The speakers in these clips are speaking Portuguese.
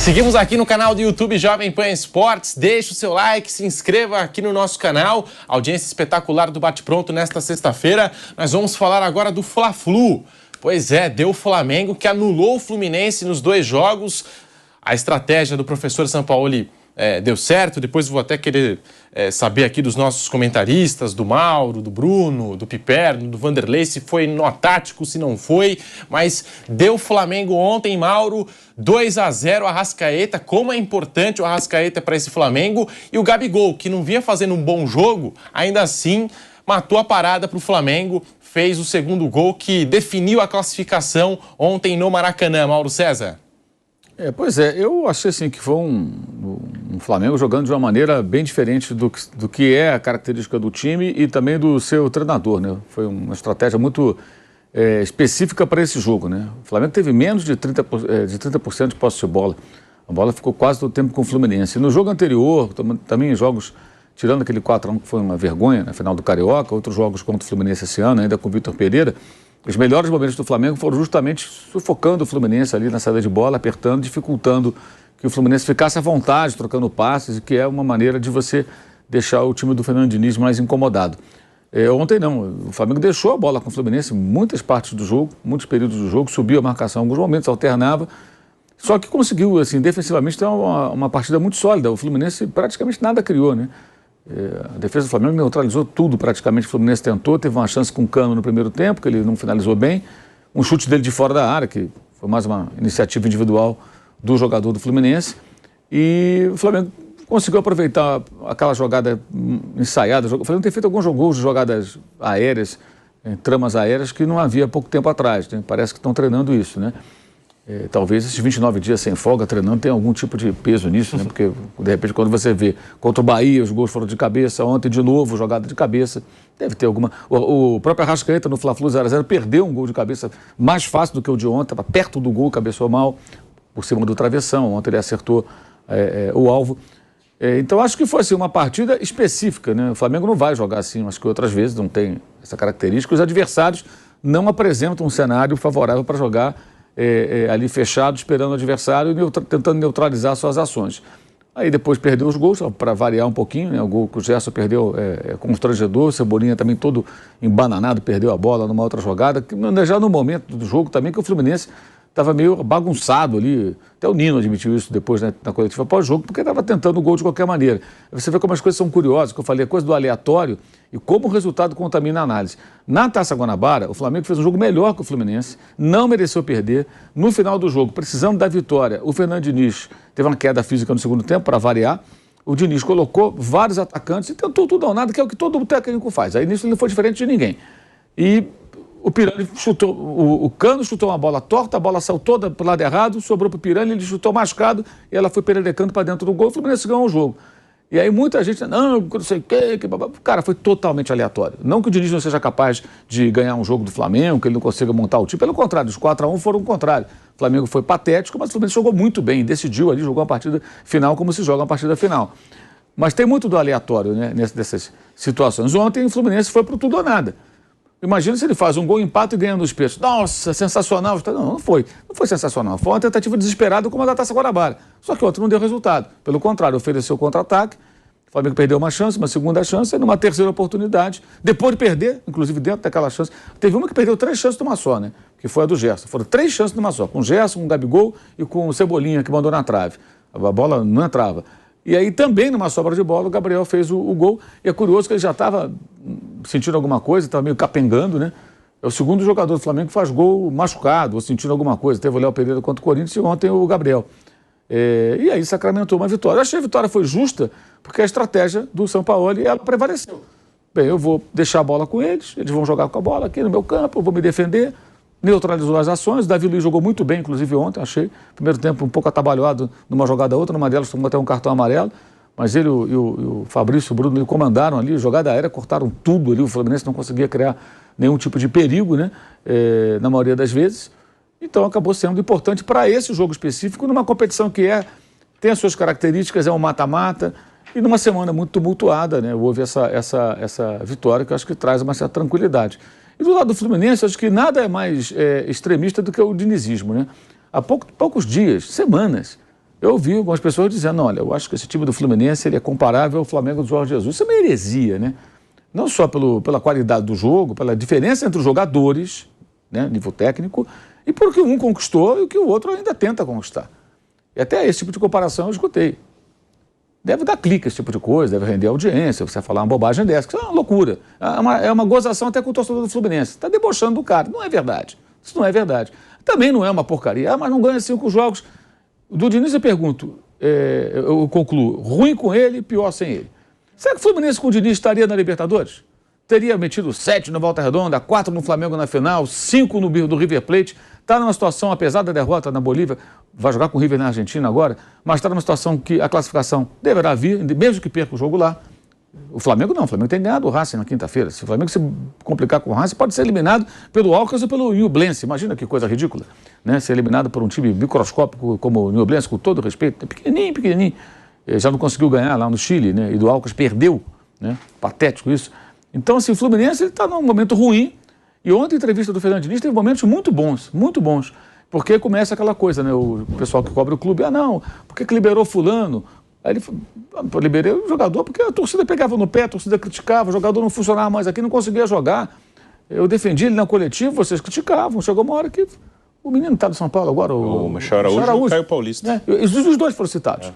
Seguimos aqui no canal do YouTube Jovem Pan Esportes. Deixe o seu like, se inscreva aqui no nosso canal. Audiência espetacular do Bate-Pronto nesta sexta-feira. Nós vamos falar agora do Fla-Flu. Pois é, deu o Flamengo que anulou o Fluminense nos 2 jogos. A estratégia do professor Sampaoli deu certo. Depois vou até querer saber aqui dos nossos comentaristas, do Mauro, do Bruno, do Piperno, do Vanderlei, se foi nó tático, se não foi. Mas deu Flamengo ontem, Mauro, 2-0, Arrascaeta. Como é importante o Arrascaeta para esse Flamengo. E o Gabigol, que não vinha fazendo um bom jogo, ainda assim matou a parada para o Flamengo. Fez o segundo gol que definiu a classificação ontem no Maracanã. Mauro César. Pois é, eu achei assim que foi um Flamengo jogando de uma maneira bem diferente do que é a característica do time e também do seu treinador, né? Foi uma estratégia muito específica para esse jogo, né? O Flamengo teve menos de 30% de posse de bola. A bola ficou quase todo o tempo com o Fluminense. E no jogo anterior, também em jogos, tirando aquele 4-1 que foi uma vergonha na final do Carioca, outros jogos contra o Fluminense esse ano, ainda com o Vitor Pereira, os melhores momentos do Flamengo foram justamente sufocando o Fluminense ali na saída de bola, apertando, dificultando que o Fluminense ficasse à vontade, trocando passes, que é uma maneira de você deixar o time do Fernando Diniz mais incomodado. Ontem não, o Flamengo deixou a bola com o Fluminense muitas partes do jogo, muitos períodos do jogo, subiu a marcação em alguns momentos, alternava, só que conseguiu, assim, defensivamente ter uma partida muito sólida. O Fluminense praticamente nada criou, né? A defesa do Flamengo neutralizou tudo praticamente. O Fluminense tentou, teve uma chance com o Cano no primeiro tempo, que ele não finalizou bem, um chute dele de fora da área, que foi mais uma iniciativa individual do jogador do Fluminense, e o Flamengo conseguiu aproveitar aquela jogada ensaiada. O Flamengo tem feito alguns gols de jogadas aéreas, tramas aéreas, que não havia há pouco tempo atrás, né? Parece que estão treinando isso, né? Talvez esses 29 dias sem folga treinando tenha algum tipo de peso nisso, né? Porque de repente quando você vê contra o Bahia os gols foram de cabeça, ontem de novo jogada de cabeça, deve ter alguma... O próprio Arrascaeta no Fla-Flu 0-0 perdeu um gol de cabeça mais fácil do que o de ontem, estava perto do gol, cabeceou mal por cima do travessão, ontem ele acertou o alvo. Então acho que foi assim, uma partida específica, né? O Flamengo não vai jogar assim, acho que outras vezes não tem essa característica, os adversários não apresentam um cenário favorável para jogar ali fechado, esperando o adversário e tentando neutralizar suas ações. Aí depois perdeu os gols, para variar um pouquinho, né? O gol que o Gerson perdeu constrangedor, o Cebolinha também todo embananado, perdeu a bola numa outra jogada, que já no momento do jogo também que o Fluminense estava meio bagunçado ali, até o Nino admitiu isso depois, né, na coletiva pós-jogo, porque estava tentando o gol de qualquer maneira. Você vê como as coisas são curiosas, que eu falei, a coisa do aleatório e como o resultado contamina a análise. Na Taça Guanabara, o Flamengo fez um jogo melhor que o Fluminense, não mereceu perder. No final do jogo, precisando da vitória, o Fernando Diniz teve uma queda física no segundo tempo, para variar. O Diniz colocou vários atacantes e tentou tudo ou nada, que é o que todo técnico faz. Aí nisso ele não foi diferente de ninguém. E o Pirani chutou, o Cano chutou uma bola torta, a bola saiu toda para o lado errado, sobrou para o Pirani, ele chutou machucado e ela foi pererecando para dentro do gol, o Fluminense ganhou o jogo. E aí muita gente, não sei o quê, cara, foi totalmente aleatório. Não que o Diniz não seja capaz de ganhar um jogo do Flamengo, que ele não consiga montar o time, pelo contrário, os 4-1 foram o contrário. O Flamengo foi patético, mas o Fluminense jogou muito bem, decidiu ali, jogou uma partida final como se joga uma partida final. Mas tem muito do aleatório, né, nessas situações. Ontem o Fluminense foi para o tudo ou nada. Imagina se ele faz um gol, empate e ganha nos pênaltis. Nossa, sensacional. Não foi. Não foi sensacional. Foi uma tentativa desesperada como a da Taça Guanabara. Só que ontem não deu resultado. Pelo contrário, ofereceu contra-ataque. O Flamengo perdeu uma chance, uma segunda chance, e numa terceira oportunidade. Depois de perder, inclusive dentro daquela chance, teve uma que perdeu 3 chances numa só, né? Que foi a do Gerson. Foram 3 chances numa só. Com o Gerson, com o Gabigol e com o Cebolinha, que mandou na trave. A bola não entrava. E aí também, numa sobra de bola, o Gabriel fez o gol. E é curioso que ele já estava sentindo alguma coisa, estava meio capengando, né? É o segundo jogador do Flamengo que faz gol machucado, ou sentindo alguma coisa. Teve o Léo Pereira contra o Corinthians e ontem o Gabriel. E aí sacramentou uma vitória. Eu achei que a vitória foi justa, porque a estratégia do Sampaoli, ela prevaleceu. Bem, eu vou deixar a bola com eles vão jogar com a bola aqui no meu campo, eu vou me defender. Neutralizou as ações, o Davi Luiz jogou muito bem, inclusive ontem, achei. Primeiro tempo um pouco atabalhoado numa jogada outra, numa delas tomou até um cartão amarelo, mas ele e o Fabrício e o Bruno ele comandaram ali, jogada aérea, cortaram tudo ali, o Fluminense não conseguia criar nenhum tipo de perigo, né, na maioria das vezes. Então acabou sendo importante para esse jogo específico, numa competição que tem as suas características, é um mata-mata, e numa semana muito tumultuada, né, houve essa vitória que eu acho que traz uma certa tranquilidade. E do lado do Fluminense, acho que nada é mais extremista do que o dinizismo, né? Há poucos dias, semanas, Eu ouvi algumas pessoas dizendo, olha, eu acho que esse time do Fluminense ele é comparável ao Flamengo do Jorge Jesus. Isso é uma heresia, né? Não só pela qualidade do jogo, pela diferença entre os jogadores, né, nível técnico, e porque um conquistou e o que o outro ainda tenta conquistar. E até esse tipo de comparação eu escutei. Deve dar clique esse tipo de coisa, deve render audiência, você vai falar uma bobagem dessa, que isso é uma loucura. É uma gozação até com o torcedor do Fluminense. Está debochando do cara. Não é verdade. Isso não é verdade. Também não é uma porcaria. Mas não ganha 5 jogos. Do Diniz eu pergunto, eu concluo, ruim com ele, pior sem ele. Será que o Fluminense com o Diniz estaria na Libertadores? Teria metido 7 no Volta Redonda, 4 no Flamengo na final, 5 no River Plate. Está numa situação, apesar da derrota na Bolívia, vai jogar com o River na Argentina agora, mas está numa situação que a classificação deverá vir, mesmo que perca o jogo lá. O Flamengo não, o Flamengo tem ganhado o Racing na quinta-feira. Se o Flamengo se complicar com o Racing, pode ser eliminado pelo Alcas ou pelo Ñublense. Imagina que coisa ridícula, né? Ser eliminado por um time microscópico como o Ñublense, com todo respeito, é pequenininho, pequenininho. Já não conseguiu ganhar lá no Chile, né? E do Alcas perdeu, né? Patético isso. Então, assim, o Fluminense está num momento ruim. E ontem a entrevista do Fernando Diniz teve momentos muito bons. Porque começa aquela coisa, né? O pessoal que cobre o clube, não, por que liberou fulano? Aí ele falou, liberei o jogador porque a torcida pegava no pé, a torcida criticava, o jogador não funcionava mais aqui, não conseguia jogar. Eu defendi ele na coletiva, vocês criticavam. Chegou uma hora que o menino está do São Paulo agora, o Michel Araújo e o Caio Paulista. Os dois foram citados,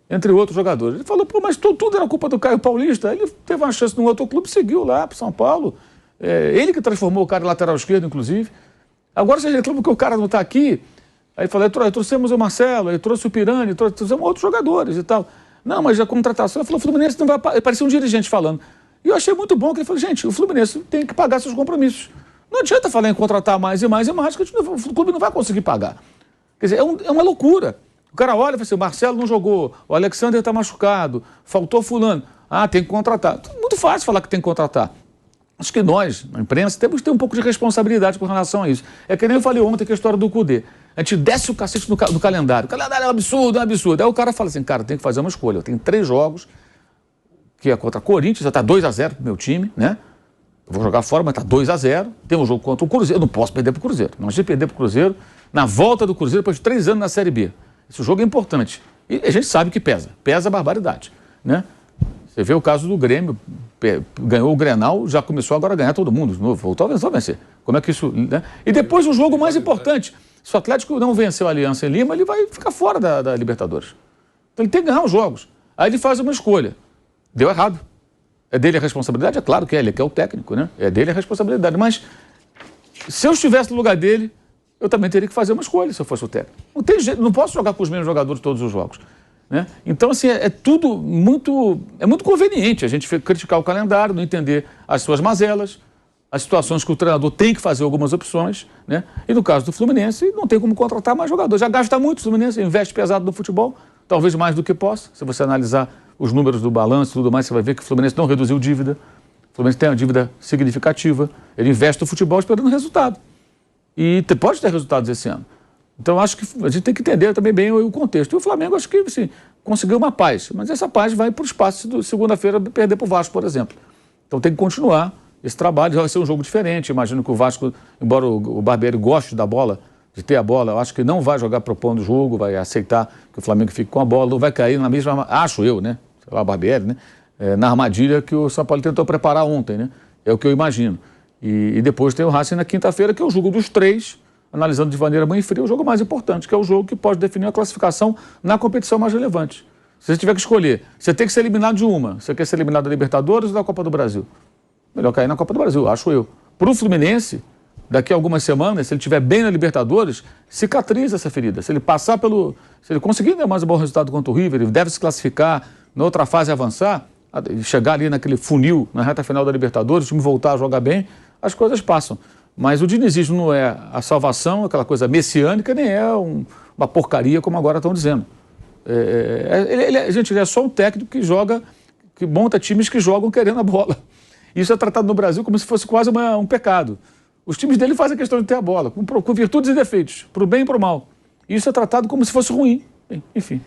entre outros jogadores. Ele falou, mas tudo era culpa do Caio Paulista. Ele teve uma chance num outro clube, seguiu lá para São Paulo. Ele que transformou o cara em lateral esquerdo, inclusive. Agora você reclama que o cara não está aqui. Aí falou, trouxemos o Marcelo, aí trouxe o Pirani, trouxemos outros jogadores e tal. Não, mas a contratação, ele falou, o Fluminense não vai pagar. Parecia um dirigente falando. E eu achei muito bom que ele falou, gente, o Fluminense tem que pagar seus compromissos. Não adianta falar em contratar mais e mais e mais, que o clube não vai conseguir pagar. Quer dizer, é uma loucura. O cara olha e fala assim, o Marcelo não jogou, o Alexander está machucado, faltou fulano. Tem que contratar. Muito fácil falar que tem que contratar. Acho que nós, na imprensa, temos que ter um pouco de responsabilidade com relação a isso. É que nem eu falei ontem que a história do Cudê. A gente desce o cacete no calendário. O calendário é um absurdo, é um absurdo. Aí o cara fala assim, cara, tem que fazer uma escolha. Eu tenho 3 jogos, que é contra Corinthians, já está 2-0 pro meu time, né? Eu vou jogar fora, mas está 2-0. Tem um jogo contra o Cruzeiro. Eu não posso perder pro Cruzeiro. Não se perder pro Cruzeiro, na volta do Cruzeiro, depois de 3 anos na Série B. Esse jogo é importante. E a gente sabe que pesa. Pesa a barbaridade, né? Você vê o caso do Grêmio, ganhou o Grenal, já começou agora a ganhar todo mundo de novo, voltou a vencer. Como é que isso... Né? E depois o jogo mais importante, se o Atlético não venceu a Aliança em Lima, ele vai ficar fora da Libertadores. Então ele tem que ganhar os jogos. Aí ele faz uma escolha. Deu errado. É dele a responsabilidade? É claro que é, ele que é o técnico, né? É dele a responsabilidade. Mas se eu estivesse no lugar dele, eu também teria que fazer uma escolha se eu fosse o técnico. Não tem jeito, não posso jogar com os mesmos jogadores todos os jogos. Né? Então, assim, é muito conveniente a gente criticar o calendário, não entender as suas mazelas, as situações que o treinador tem que fazer algumas opções, né? E no caso do Fluminense, não tem como contratar mais jogadores. Já gasta muito o Fluminense, investe pesado no futebol, talvez mais do que possa. Se você analisar os números do balanço e tudo mais, você vai ver que o Fluminense não reduziu dívida. O Fluminense tem uma dívida significativa. Ele investe no futebol esperando resultado. E pode ter resultados esse ano. Então, acho que a gente tem que entender também bem o contexto. E o Flamengo, acho que assim, conseguiu uma paz. Mas essa paz vai para o espaço de segunda-feira perder para o Vasco, por exemplo. Então, tem que continuar esse trabalho. Já vai ser um jogo diferente. Imagino que o Vasco, embora o Barbieri goste da bola, de ter a bola, eu acho que não vai jogar propondo o jogo, vai aceitar que o Flamengo fique com a bola, não vai cair na mesma, acho eu, né? Sei lá, o Barbieri, né? Na armadilha que o São Paulo tentou preparar ontem, né? É o que eu imagino. E depois tem o Racing na quinta-feira, que é o jogo dos 3, analisando de maneira bem fria, o jogo mais importante, que é o jogo que pode definir a classificação na competição mais relevante. Se você tiver que escolher, você tem que ser eliminado de uma. Você quer ser eliminado da Libertadores ou da Copa do Brasil? Melhor cair na Copa do Brasil, acho eu. Para o Fluminense, daqui a algumas semanas, se ele estiver bem na Libertadores, cicatriza essa ferida. Se ele passar pelo... Se ele conseguir dar mais um bom resultado contra o River, ele deve se classificar, na outra fase avançar, chegar ali naquele funil, na reta final da Libertadores, o time voltar a jogar bem, as coisas passam. Mas o dinizismo não é a salvação, aquela coisa messiânica, nem é uma porcaria, como agora estão dizendo. Ele é só um técnico que joga, que monta times que jogam querendo a bola. Isso é tratado no Brasil como se fosse quase um pecado. Os times dele fazem questão de ter a bola, com virtudes e defeitos, para o bem e para o mal. Isso é tratado como se fosse ruim. Bem, enfim.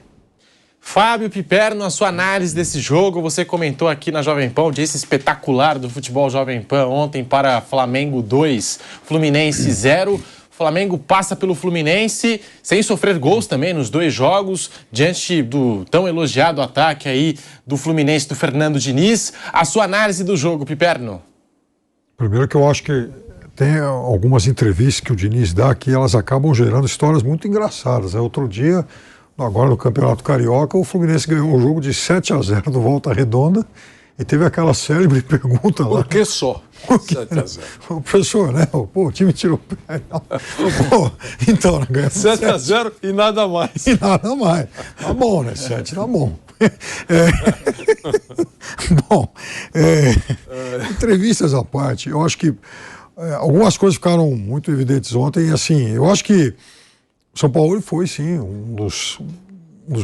Fábio Piperno, a sua análise desse jogo, você comentou aqui na Jovem Pan, audiência espetacular do futebol Jovem Pan ontem para Flamengo 2, Fluminense 0. O Flamengo passa pelo Fluminense sem sofrer gols também nos 2 jogos, diante do tão elogiado ataque aí do Fluminense do Fernando Diniz. A sua análise do jogo, Piperno? Primeiro que eu acho que tem algumas entrevistas que o Diniz dá que elas acabam gerando histórias muito engraçadas. Outro dia, agora no Campeonato Carioca, o Fluminense ganhou um jogo de 7-0 do Volta Redonda e teve aquela célebre pergunta lá. Por que só? 7-0. O professor, né? Pô, o time tirou o pé. Pô, então, né, ganhou 7-0 e nada mais. E nada mais. Tá bom, né? 7 tá bom. Bom, entrevistas à parte, eu acho que algumas coisas ficaram muito evidentes ontem. Assim, eu acho que o São Paulo foi, sim, um dos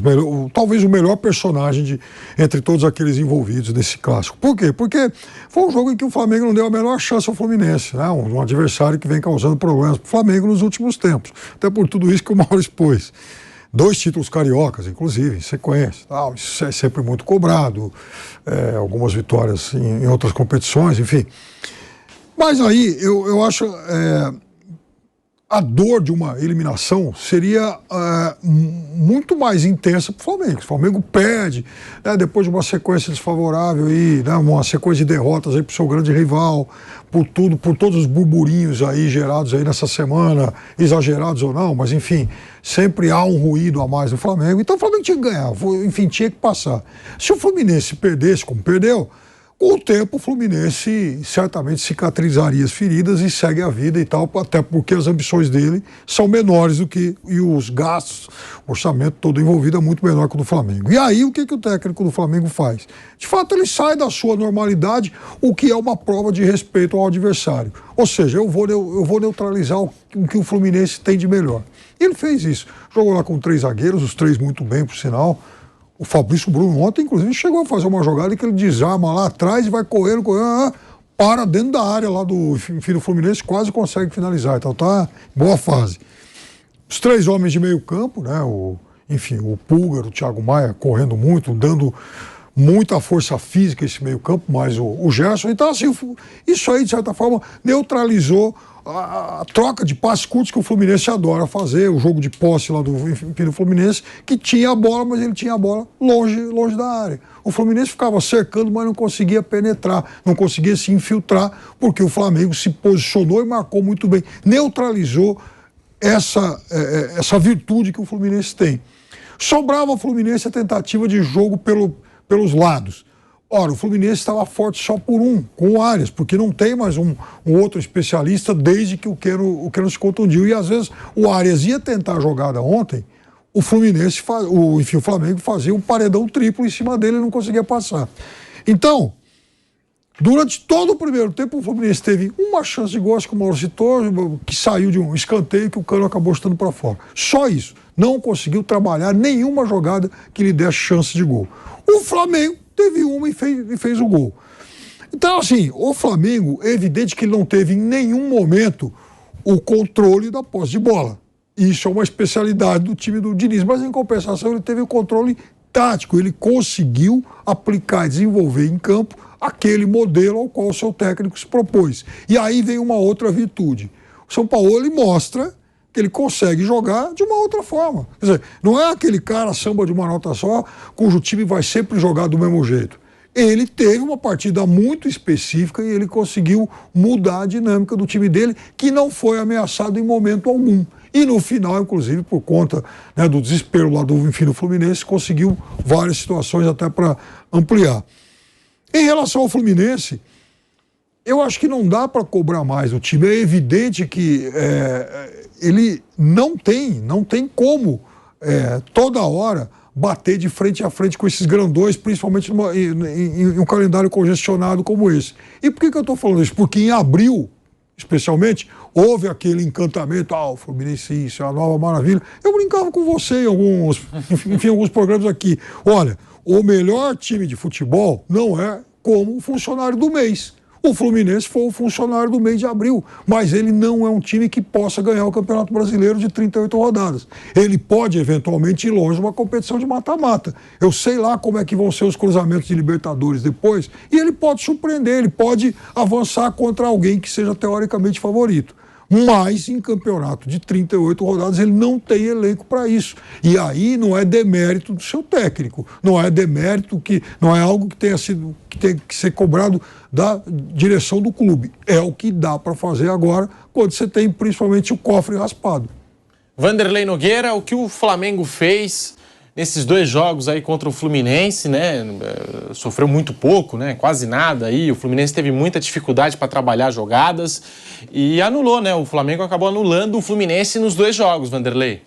melhores, talvez o melhor personagem entre todos aqueles envolvidos nesse clássico. Por quê? Porque foi um jogo em que o Flamengo não deu a melhor chance ao Fluminense, né? Um adversário que vem causando problemas para o Flamengo nos últimos tempos. Até por tudo isso que o Mauro expôs. 2 títulos cariocas, inclusive, em sequência. Isso é sempre muito cobrado. Algumas vitórias em outras competições, enfim. Mas aí, eu acho... a dor de uma eliminação seria muito mais intensa para o Flamengo. O Flamengo perde, né, depois de uma sequência desfavorável, aí, né, uma sequência de derrotas para o seu grande rival, por todos os burburinhos aí gerados aí nessa semana, exagerados ou não, mas enfim, sempre há um ruído a mais no Flamengo. Então o Flamengo tinha que ganhar, enfim, tinha que passar. Se o Fluminense perdesse como perdeu, com o tempo, o Fluminense certamente cicatrizaria as feridas e segue a vida e tal, até porque as ambições dele são menores do que... E os gastos, o orçamento todo envolvido é muito menor que o do Flamengo. E aí, o que o técnico do Flamengo faz? De fato, ele sai da sua normalidade, o que é uma prova de respeito ao adversário. Ou seja, eu vou neutralizar o que o Fluminense tem de melhor. E ele fez isso. Jogou lá com 3 zagueiros, os 3 muito bem, por sinal. O Fabrício Bruno ontem, inclusive, chegou a fazer uma jogada que ele desarma lá atrás e vai correndo, para dentro da área lá do Fluminense, quase consegue finalizar. Então tá em boa fase. Os 3 homens de meio campo, né? O Pulgar, o Thiago Maia correndo muito, dando muita força física esse meio campo, mais o Gerson. Então, assim, isso aí, de certa forma, neutralizou a troca de passes curtos que o Fluminense adora fazer, o jogo de posse lá do Fluminense, que tinha a bola, mas ele tinha a bola longe da área. O Fluminense ficava cercando, mas não conseguia penetrar, não conseguia se infiltrar, porque o Flamengo se posicionou e marcou muito bem, neutralizou essa virtude que o Fluminense tem. Sobrava ao Fluminense a tentativa de jogo pelos lados. Ora, o Fluminense estava forte só por com o Arias, porque não tem mais um outro especialista desde que o Keno se contundiu. E às vezes o Arias ia tentar a jogada ontem, o Flamengo fazia um paredão triplo em cima dele e não conseguia passar. Então, durante todo o primeiro tempo, o Fluminense teve uma chance de gol, acho que o Mauro citou, que saiu de um escanteio que o Cano acabou chutando para fora. Só isso. Não conseguiu trabalhar nenhuma jogada que lhe desse chance de gol. O Flamengo teve uma e fez o gol. Então, assim, o Flamengo, é evidente que ele não teve em nenhum momento o controle da posse de bola. Isso é uma especialidade do time do Diniz, mas em compensação ele teve o controle tático. Ele conseguiu aplicar e desenvolver em campo aquele modelo ao qual o seu técnico se propôs. E aí vem uma outra virtude. O São Paulo, ele mostra que ele consegue jogar de uma outra forma. Quer dizer, não é aquele cara samba de uma nota só, cujo time vai sempre jogar do mesmo jeito. Ele teve uma partida muito específica e ele conseguiu mudar a dinâmica do time dele, que não foi ameaçado em momento algum. E no final, inclusive, por conta, né, do desespero lá do Fluminense, conseguiu várias situações até para ampliar. Em relação ao Fluminense, eu acho que não dá para cobrar mais o time. É evidente que ele não tem como toda hora bater de frente a frente com esses grandões, principalmente em um calendário congestionado como esse. E por que eu estou falando isso? Porque em abril, especialmente, houve aquele encantamento, o Fluminense, isso é a nova maravilha. Eu brincava com você em alguns programas aqui. Olha, o melhor time de futebol não é como o funcionário do mês. O Fluminense foi o funcionário do mês de abril, mas ele não é um time que possa ganhar o Campeonato Brasileiro de 38 rodadas. Ele pode, eventualmente, ir longe numa competição de mata-mata. Eu sei lá como é que vão ser os cruzamentos de Libertadores depois, e ele pode surpreender, ele pode avançar contra alguém que seja teoricamente favorito. Mas em campeonato de 38 rodadas ele não tem elenco para isso. E aí não é demérito do seu técnico, não é demérito não é algo que tem que ser cobrado da direção do clube. É o que dá para fazer agora, quando você tem principalmente o cofre raspado. Vanderlei Nogueira, o que o Flamengo fez nesses 2 jogos aí contra o Fluminense, né? Sofreu muito pouco, né? Quase nada aí. O Fluminense teve muita dificuldade para trabalhar jogadas e anulou, né? O Flamengo acabou anulando o Fluminense nos 2 jogos, Vanderlei.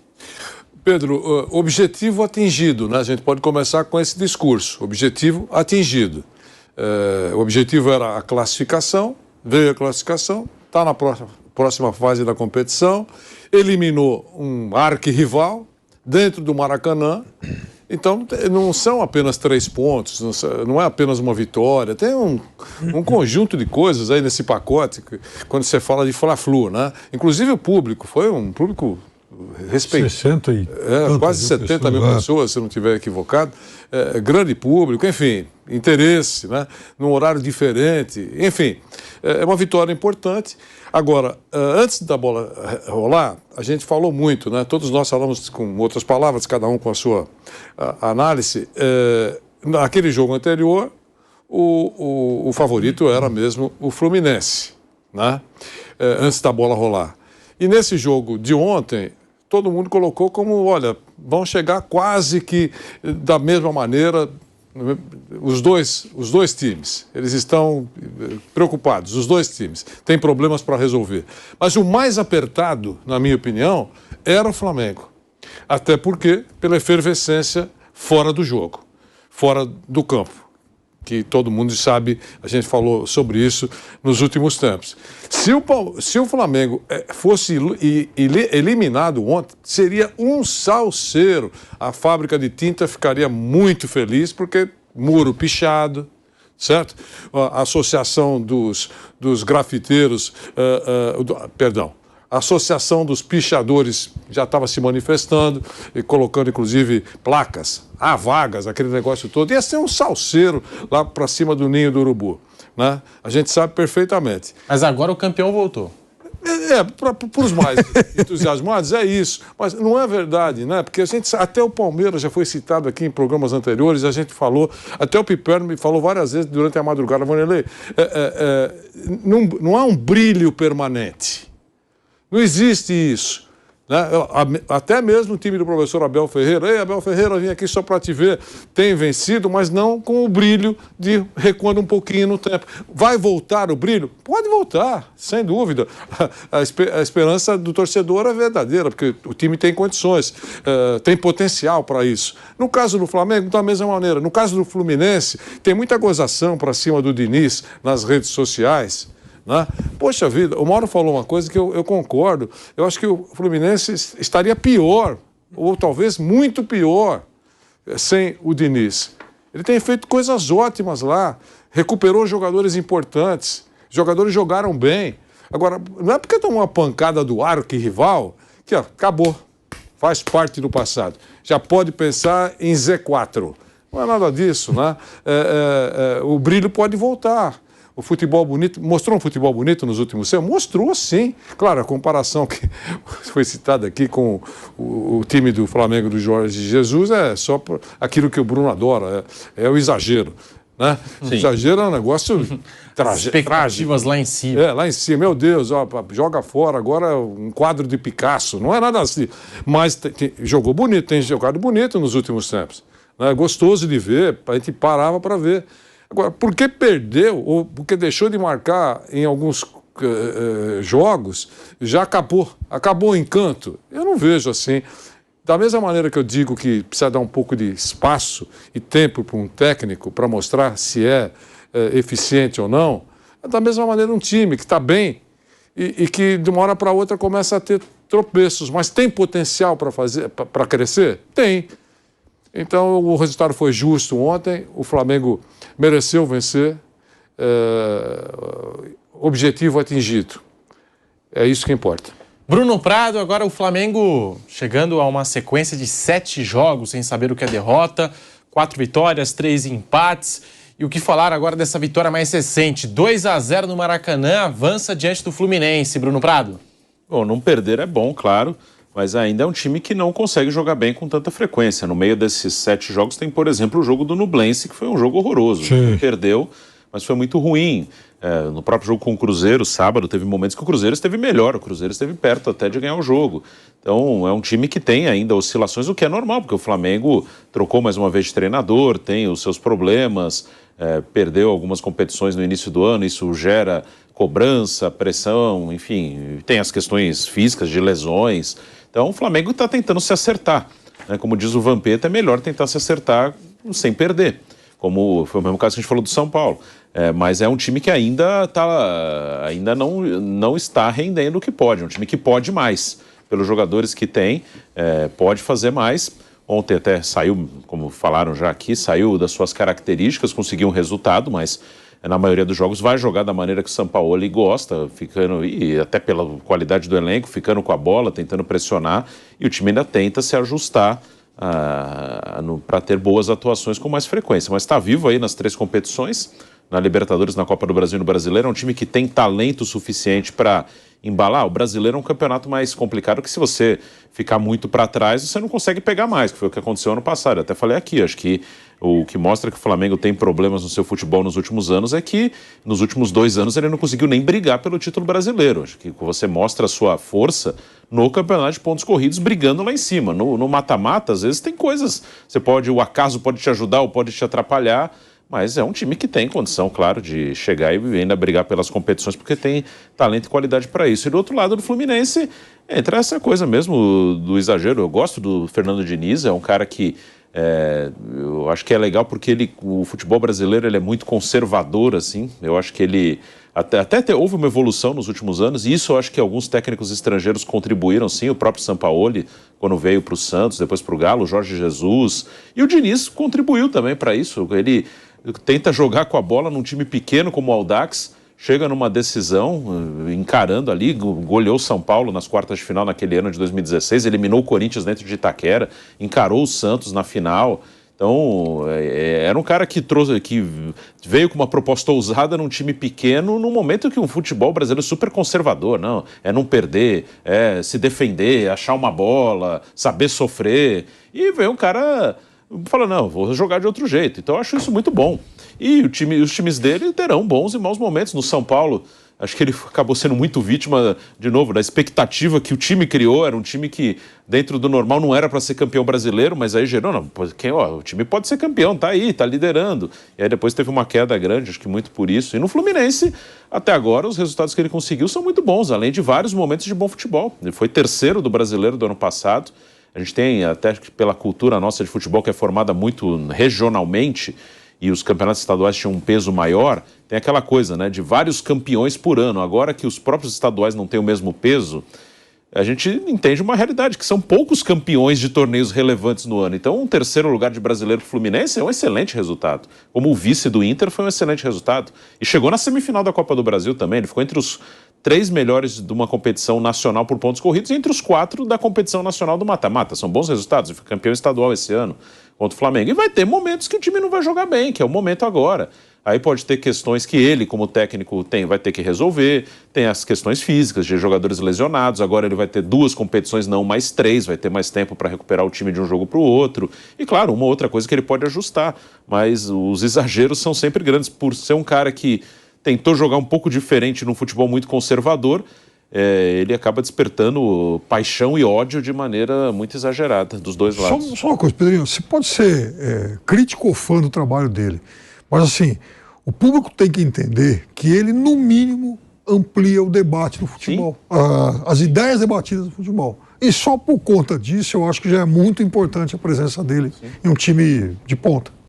Pedro, objetivo atingido, né? A gente pode começar com esse discurso. Objetivo atingido. O objetivo era a classificação, veio a classificação, está na próxima fase da competição, eliminou um arquirrival dentro do Maracanã. Então, não são apenas 3 pontos, não é apenas uma vitória, tem um conjunto de coisas aí nesse pacote, quando você fala de Fla-Flu, né? Inclusive o público, foi um público respeitoso. Quase 70 mil pessoas, se não estiver equivocado. Grande público, enfim, interesse, né? Num horário diferente, enfim, é uma vitória importante. Agora, antes da bola rolar, a gente falou muito, né? Todos nós falamos com outras palavras, cada um com a sua análise. Naquele jogo anterior, o favorito era mesmo o Fluminense, né? Antes da bola rolar. E nesse jogo de ontem, todo mundo colocou como, olha, vão chegar quase que da mesma maneira. Os dois times, eles estão preocupados, os 2 times, têm problemas para resolver. Mas o mais apertado, na minha opinião, era o Flamengo. Até porque, pela efervescência fora do jogo, fora do campo, que todo mundo sabe, a gente falou sobre isso nos últimos tempos. Se o Flamengo fosse eliminado ontem, seria um salseiro. A fábrica de tinta ficaria muito feliz, porque muro pichado, certo? A associação dos grafiteiros, a associação dos pichadores já estava se manifestando e colocando, inclusive, placas, vagas, aquele negócio todo. Ia ser um salseiro lá para cima do ninho do urubu, né? A gente sabe perfeitamente. Mas agora o campeão voltou. Para os mais entusiasmados é isso, mas não é verdade, né? Porque até o Palmeiras já foi citado aqui em programas anteriores, a gente falou, até o Piperno me falou várias vezes durante a madrugada, Vanderlei, não há um brilho permanente, não existe isso. Né? Até mesmo o time do professor Abel Ferreira, Abel Ferreira, vim aqui só para te ver, tem vencido, mas não com o brilho de recuando um pouquinho no tempo. Vai voltar o brilho? Pode voltar, sem dúvida. A esperança do torcedor é verdadeira, porque o time tem condições, tem potencial para isso. No caso do Flamengo, da mesma maneira. No caso do Fluminense, tem muita gozação para cima do Diniz nas redes sociais. Né? Poxa vida, o Mauro falou uma coisa que eu concordo. Eu acho que o Fluminense estaria pior, ou talvez muito pior, sem o Diniz. Ele tem feito coisas ótimas lá, recuperou jogadores importantes, jogadores jogaram bem. Agora, não é porque tomou uma pancada do arquirrival que acabou, faz parte do passado. Já pode pensar em Z4. Não é nada disso, né? O brilho pode voltar. O futebol bonito, mostrou um futebol bonito nos últimos anos? Mostrou, sim. Claro, a comparação que foi citada aqui com o time do Flamengo do Jorge Jesus é só aquilo que o Bruno adora, é o exagero. Né? O exagero é um negócio trágico. Expectativas lá em cima. Lá em cima, meu Deus, joga fora agora um quadro de Picasso. Não é nada assim. Mas jogou bonito, tem jogado bonito nos últimos tempos. É gostoso de ver, a gente parava para ver. Agora, por que perdeu, ou porque deixou de marcar em alguns jogos, já acabou o encanto? Eu não vejo assim. Da mesma maneira que eu digo que precisa dar um pouco de espaço e tempo para um técnico para mostrar se é eficiente ou não, da mesma maneira um time que está bem e que de uma hora para outra começa a ter tropeços, mas tem potencial para crescer? Tem. Então o resultado foi justo ontem, o Flamengo mereceu vencer, objetivo atingido. É isso que importa. Bruno Prado, agora o Flamengo chegando a uma sequência de 7 jogos sem saber o que é derrota, 4 vitórias, 3 empates. E o que falar agora dessa vitória mais recente? 2-0 no Maracanã, avança diante do Fluminense, Bruno Prado. Bom, não perder é bom, claro, mas ainda é um time que não consegue jogar bem com tanta frequência. No meio desses 7 jogos tem, por exemplo, o jogo do Nublense, que foi um jogo horroroso. Perdeu, mas foi muito ruim. No próprio jogo com o Cruzeiro, sábado, teve momentos que o Cruzeiro esteve melhor, o Cruzeiro esteve perto até de ganhar o jogo. Então, é um time que tem ainda oscilações, o que é normal, porque o Flamengo trocou mais uma vez de treinador, tem os seus problemas, perdeu algumas competições no início do ano, isso gera cobrança, pressão, enfim, tem as questões físicas de lesões. Então, o Flamengo está tentando se acertar. Né? Como diz o Vampeta, é melhor tentar se acertar sem perder, como foi o mesmo caso que a gente falou do São Paulo. Mas é um time que ainda não está rendendo o que pode. É um time que pode mais. Pelos jogadores que tem, pode fazer mais. Ontem até saiu, como falaram já aqui, saiu das suas características, conseguiu um resultado, mas na maioria dos jogos vai jogar da maneira que o Sampaoli gosta, ficando, e até pela qualidade do elenco, ficando com a bola, tentando pressionar, e o time ainda tenta se ajustar para ter boas atuações com mais frequência. Mas está vivo aí nas 3 competições, na Libertadores, na Copa do Brasil e no Brasileiro. É um time que tem talento suficiente para embalar. O Brasileiro é um campeonato mais complicado, que se você ficar muito para trás, você não consegue pegar mais, que foi o que aconteceu ano passado. Eu até falei aqui, acho que o que mostra que o Flamengo tem problemas no seu futebol nos últimos anos é que nos últimos 2 anos ele não conseguiu nem brigar pelo título brasileiro. Acho que você mostra a sua força no campeonato de pontos corridos, brigando lá em cima. No mata-mata, às vezes tem coisas, o acaso pode te ajudar ou pode te atrapalhar, mas é um time que tem condição, claro, de chegar e ainda brigar pelas competições, porque tem talento e qualidade para isso. E do outro lado do Fluminense, entra essa coisa mesmo do exagero. Eu gosto do Fernando Diniz, é um cara que eu acho que é legal porque o futebol brasileiro ele é muito conservador, assim. Eu acho que ele até houve uma evolução nos últimos anos, e isso eu acho que alguns técnicos estrangeiros contribuíram, sim. O próprio Sampaoli, quando veio para o Santos, depois para o Galo, o Jorge Jesus, e o Diniz contribuiu também para isso. Ele tenta jogar com a bola num time pequeno como o Audax, chega numa decisão, encarando ali, goleou o São Paulo nas quartas de final naquele ano de 2016, eliminou o Corinthians dentro de Itaquera, encarou o Santos na final. Então, era um cara que veio com uma proposta ousada num time pequeno, num momento que um futebol brasileiro é super conservador, não, é não perder, é se defender, achar uma bola, saber sofrer. E veio um cara falando, não, vou jogar de outro jeito. Então, eu acho isso muito bom. E os times dele terão bons e maus momentos. No São Paulo, acho que ele acabou sendo muito vítima, de novo, da expectativa que o time criou. Era um time que, dentro do normal, não era para ser campeão brasileiro, mas aí gerou, não, o time pode ser campeão, tá aí, tá liderando. E aí depois teve uma queda grande, acho que muito por isso. E no Fluminense, até agora, os resultados que ele conseguiu são muito bons, além de vários momentos de bom futebol. Ele foi 3º do Brasileiro do ano passado. A gente tem, até pela cultura nossa de futebol, que é formada muito regionalmente, e os campeonatos estaduais tinham um peso maior, tem aquela coisa, né, de vários campeões por ano. Agora que os próprios estaduais não têm o mesmo peso, a gente entende uma realidade, que são poucos campeões de torneios relevantes no ano. Então, um 3º lugar de Brasileiro Fluminense é um excelente resultado. Como o vice do Inter foi um excelente resultado. E chegou na semifinal da Copa do Brasil também, ele ficou entre os 3 melhores de uma competição nacional por pontos corridos e entre os 4 da competição nacional do mata-mata. São bons resultados, ele foi campeão estadual esse ano contra o Flamengo. E vai ter momentos que o time não vai jogar bem, que é o momento agora. Aí pode ter questões que ele, como técnico, vai ter que resolver. Tem as questões físicas de jogadores lesionados. Agora ele vai ter 2 competições, não mais 3. Vai ter mais tempo para recuperar o time de um jogo para o outro. E claro, uma outra coisa que ele pode ajustar. Mas os exageros são sempre grandes. Por ser um cara que tentou jogar um pouco diferente num futebol muito conservador, ele acaba despertando paixão e ódio de maneira muito exagerada dos dois lados. Só uma coisa, Pedrinho, você pode ser crítico ou fã do trabalho dele, mas assim, o público tem que entender que ele, no mínimo, amplia o debate do futebol, as ideias debatidas do futebol. E só por conta disso, eu acho que já é muito importante a presença dele em um time de ponta.